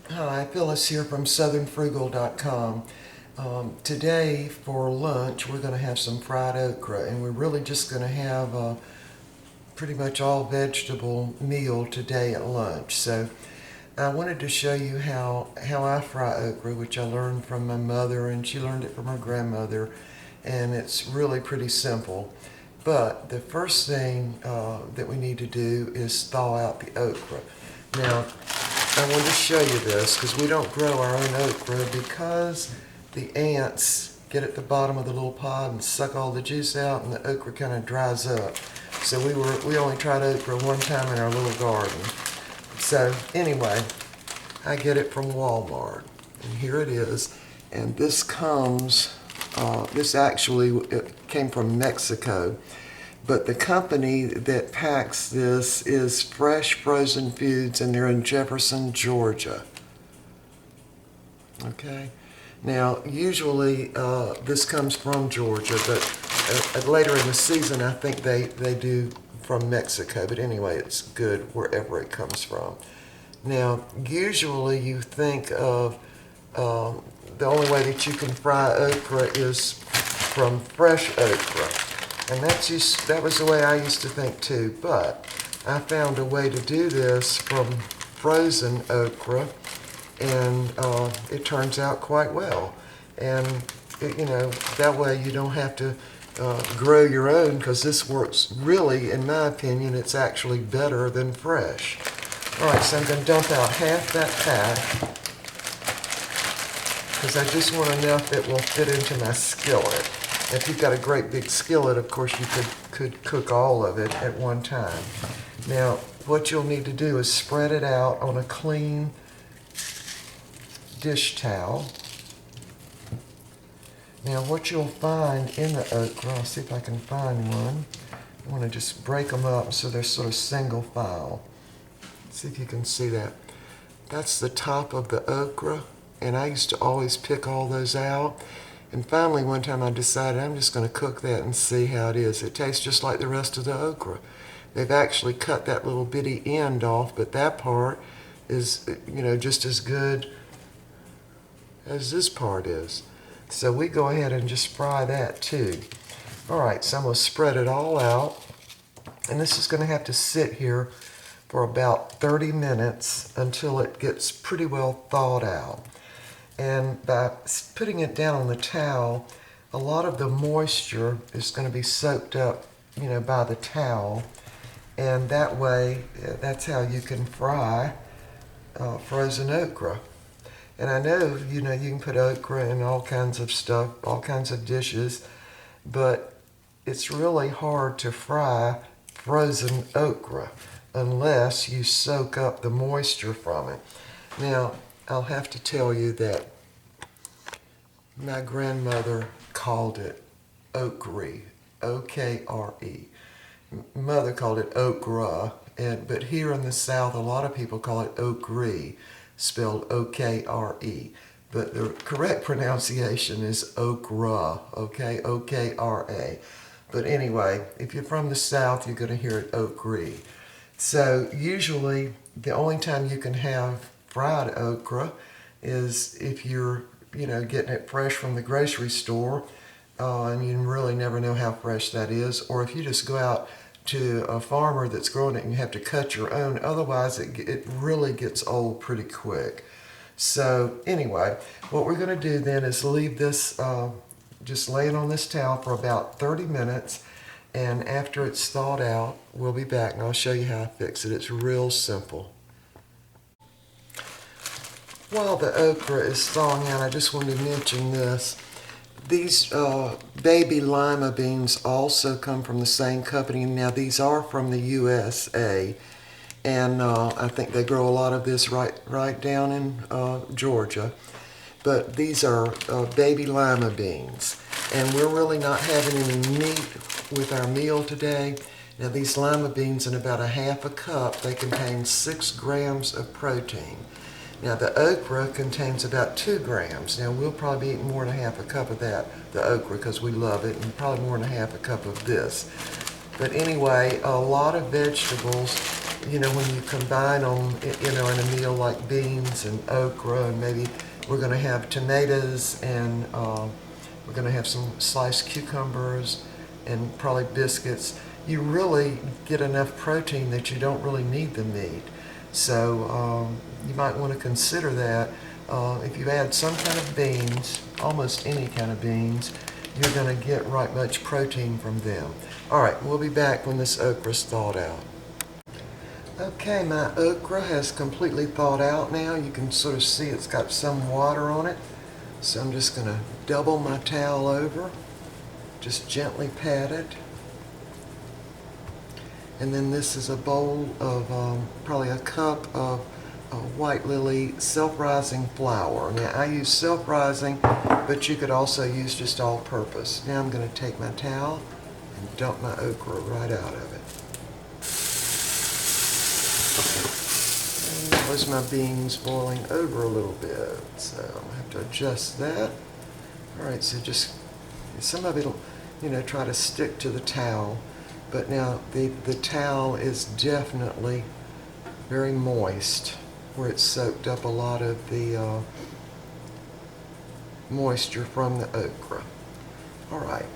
Hi, Phyllis here from southernfrugal.com. Today for lunch we're going to have some fried okra, and we're really just going to have a pretty much all vegetable meal today at lunch. So I wanted to show you how I fry okra, which I learned from my mother, and she learned it from her grandmother, and it's really pretty simple. But the first thing that we need to do is thaw out the okra. Now, I wanted to show you this because we don't grow our own okra because the ants get at the bottom of the little pod and suck all the juice out, and the okra kind of dries up. So we only tried okra one time in our little garden. So anyway, I get it from Walmart, and here it is. And this actually it came from Mexico, but the company that packs this is Fresh Frozen Foods, and they're in Jefferson, Georgia. Okay. Now, usually this comes from Georgia, but later in the season, I think they do from Mexico. But anyway, it's good wherever it comes from. Now, usually you think of the only way that you can fry okra is from fresh okra. And that was the way I used to think too. But I found a way to do this from frozen okra, and it turns out quite well. And that way you don't have to grow your own, because this works really, in my opinion, it's actually better than fresh. All right, so I'm going to dump out half that pack because I just want enough that will fit into my skillet. If you've got a great big skillet, of course, you could cook all of it at one time. Now, what you'll need to do is spread it out on a clean dish towel. Now, what you'll find in the okra, I'll see if I can find one. I want to just break them up so they're sort of single file. See if you can see that. That's the top of the okra, and I used to always pick all those out. And finally, one time I decided I'm just going to cook that and see how it is. It tastes just like the rest of the okra. They've actually cut that little bitty end off, but that part is, just as good as this part is. So we go ahead and just fry that too. All right, so I'm going to spread it all out, and this is going to have to sit here for about 30 minutes until it gets pretty well thawed out. And by putting it down on the towel, a lot of the moisture is going to be soaked up, by the towel. And that way, that's how you can fry frozen okra. And I know, you can put okra in all kinds of stuff, all kinds of dishes, but it's really hard to fry frozen okra unless you soak up the moisture from it. Now, I'll have to tell you that my grandmother called it okra, O-K-R-E. Mother called it okra, but here in the South, a lot of people call it okra, spelled O-K-R-E. But the correct pronunciation is okra, okay, O-K-R-A. But anyway, if you're from the South, you're going to hear it okra. So usually the only time you can have fried okra is if you're, getting it fresh from the grocery store, and you really never know how fresh that is, or if you just go out to a farmer that's growing it and you have to cut your own. Otherwise, it really gets old pretty quick. So anyway, what we're going to do then is leave this just laying on this towel for about 30 minutes. And after it's thawed out, we'll be back and I'll show you how I fix it. It's real simple. While the okra is thawing out, I just wanted to mention this. These baby lima beans also come from the same company. Now, these are from the USA, and I think they grow a lot of this right down in Georgia. But these are baby lima beans, and we're really not having any meat with our meal today. Now, these lima beans, in about a half a cup, they contain 6 grams of protein. Now, the okra contains about 2 grams. Now, we'll probably eat more than a half a cup of that, the okra, because we love it, and probably more than a half a cup of this. But anyway, a lot of vegetables you know, when you combine them, you know, in a meal like beans and okra, and maybe we're going to have tomatoes, and we're going to have some sliced cucumbers and probably biscuits, you really get enough protein that you don't really need the meat. So you might want to consider that. If you add some kind of beans, almost any kind of beans, you're going to get right much protein from them. All right, we'll be back when this okra's thawed out. Okay, my okra has completely thawed out now. You can sort of see it's got some water on it. So I'm just going to double my towel over, just gently pat it. And then this is a bowl of probably a cup of White Lily self-rising flour. Now I use self-rising, but you could also use just all-purpose. Now I'm going to take my towel and dump my okra right out of it. And that was my beans boiling over a little bit, so I'm going to have to adjust that. All right, so just, some of it will, you know, try to stick to the towel, but now the towel is definitely very moist, where it's soaked up a lot of the moisture from the okra. All right,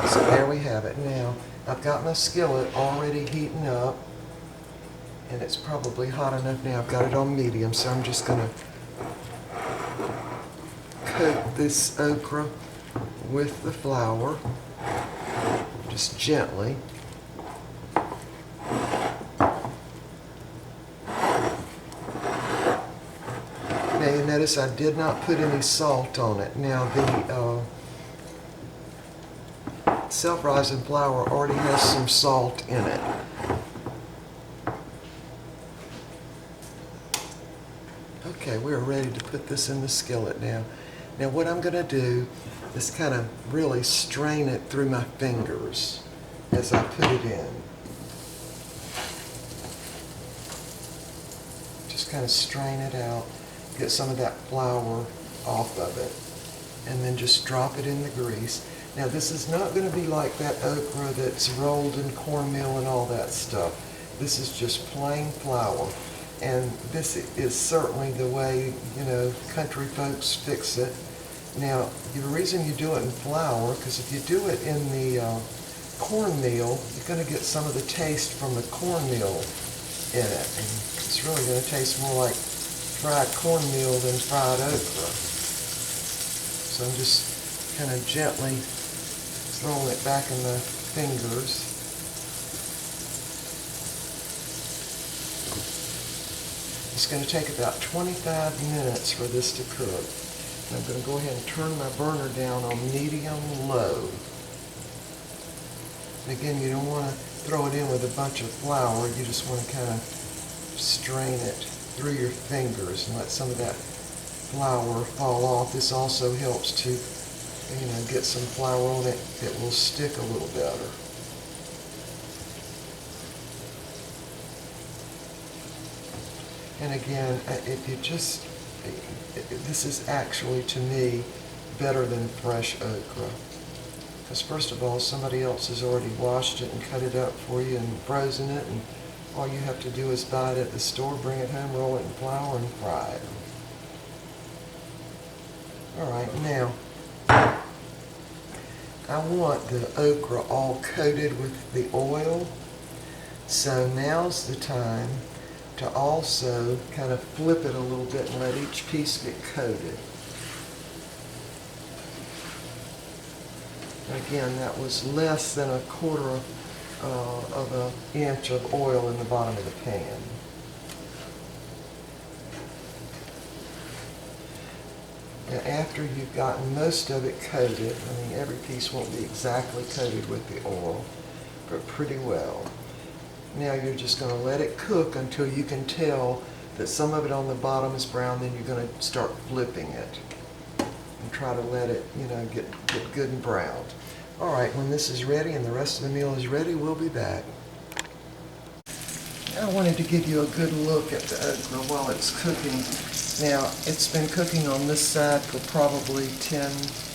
so there we have it. Now, I've got my skillet already heating up, and it's probably hot enough now. I've got it on medium, so I'm just going to coat this okra with the flour, just gently. Now you notice I did not put any salt on it. Now the self-rising flour already has some salt in it. Okay, we're ready to put this in the skillet now. Now what I'm going to do is kind of really strain it through my fingers as I put it in. Just kind of strain it out, get some of that flour off of it, and then just drop it in the grease. Now this is not going to be like that okra that's rolled in cornmeal and all that stuff. This is just plain flour. And this is certainly the way, you know, country folks fix it. Now, the reason you do it in flour, because if you do it in the cornmeal, you're going to get some of the taste from the cornmeal in it. And it's really going to taste more like fried cornmeal than fried okra. So I'm just kind of gently throwing it back in the fingers. It's going to take about 25 minutes for this to cook. And I'm going to go ahead and turn my burner down on medium-low. And again, you don't want to throw it in with a bunch of flour. You just want to kind of strain it through your fingers and let some of that flour fall off. This also helps to, you know, get some flour on it that will stick a little better. And again, if you just, this is actually, to me, better than fresh okra. Because first of all, somebody else has already washed it and cut it up for you and frozen it, and all you have to do is buy it at the store, bring it home, roll it in flour, and fry it. All right, now, I want the okra all coated with the oil, so now's the time to also kind of flip it a little bit and let each piece get coated. Again, that was less than a quarter of an inch of oil in the bottom of the pan. Now after you've gotten most of it coated, I mean every piece won't be exactly coated with the oil, but pretty well. Now you're just going to let it cook until you can tell that some of it on the bottom is brown, then you're going to start flipping it. And try to let it, you know, get good and browned. All right, when this is ready and the rest of the meal is ready, we'll be back. I wanted to give you a good look at the okra while it's cooking. Now, it's been cooking on this side for probably 10,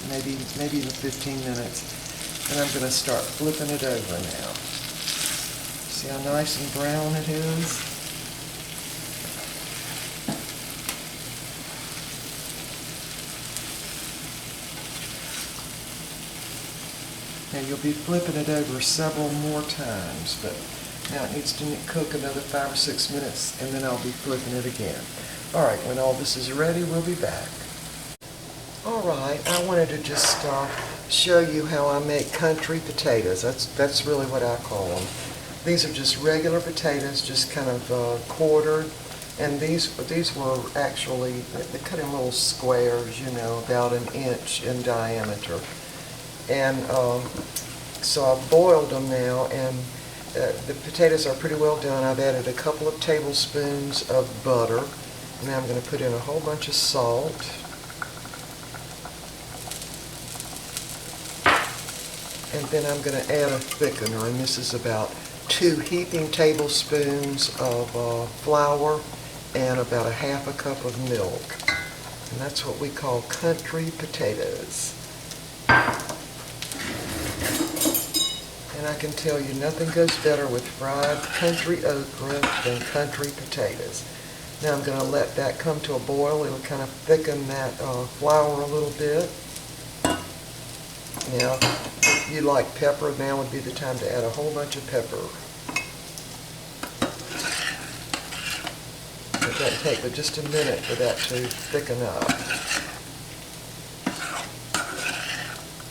maybe even 15 minutes. And I'm going to start flipping it over now. See how nice and brown it is? Now you'll be flipping it over several more times, but now it needs to cook another 5 or 6 minutes, and then I'll be flipping it again. All right, when all this is ready, we'll be back. All right, I wanted to just show you how I make country potatoes. That's really what I call them. These are just regular potatoes, just kind of quartered. And these were actually, they cut in little squares, you know, about 1 inch in diameter. And so I've boiled them now, and the potatoes are pretty well done. I've added a couple of tablespoons of butter. Now I'm going to put in a whole bunch of salt. And then I'm going to add a thickener, and this is about 2 heaping tablespoons of flour and about 1/2 cup of milk. And that's what we call country potatoes. And I can tell you nothing goes better with fried country okra than country potatoes. Now I'm going to let that come to a boil. It'll kind of thicken that flour a little bit. Now, if you like pepper, now would be the time to add a whole bunch of pepper. It doesn't take but just a minute for that to thicken up.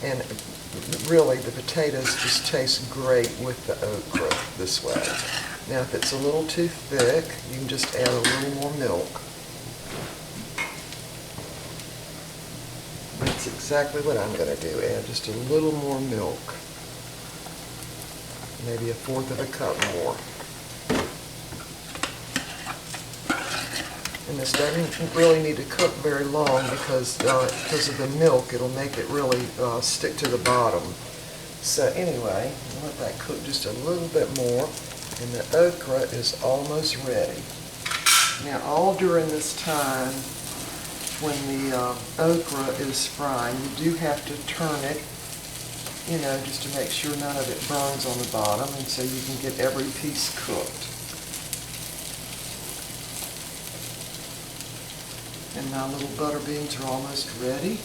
And really, the potatoes just taste great with the okra this way. Now, if it's a little too thick, you can just add a little more milk. That's exactly what I'm going to do. Add just a little more milk. Maybe 1/4 cup more. And this doesn't really need to cook very long because of the milk. It'll make it really stick to the bottom. So anyway, I'll let that cook just a little bit more. And the okra is almost ready. Now, all during this time, when the okra is frying, you do have to turn it, you know, just to make sure none of it burns on the bottom, and so you can get every piece cooked. And my little butter beans are almost ready.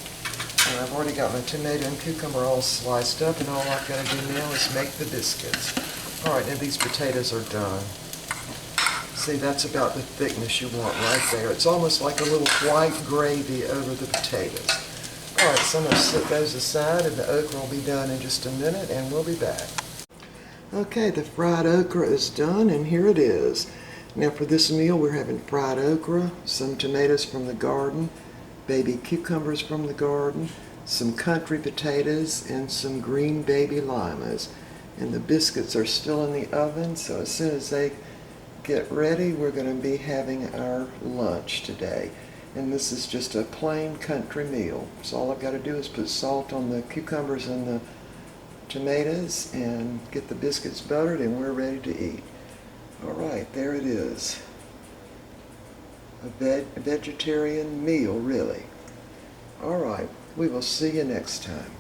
And I've already got my tomato and cucumber all sliced up, and all I've got to do now is make the biscuits. All right, now these potatoes are done. See, that's about the thickness you want right there. It's almost like a little white gravy over the potatoes. All right, so I'm going to set those aside, and the okra will be done in just a minute, and we'll be back. Okay, the fried okra is done, and here it is. Now for this meal, we're having fried okra, some tomatoes from the garden, baby cucumbers from the garden, some country potatoes, and some green baby limas. And the biscuits are still in the oven, so as soon as they get ready, we're going to be having our lunch today. And this is just a plain country meal. So all I've got to do is put salt on the cucumbers and the tomatoes and get the biscuits buttered, and we're ready to eat. All right, there it is. A vegetarian meal, really. All right, we will see you next time.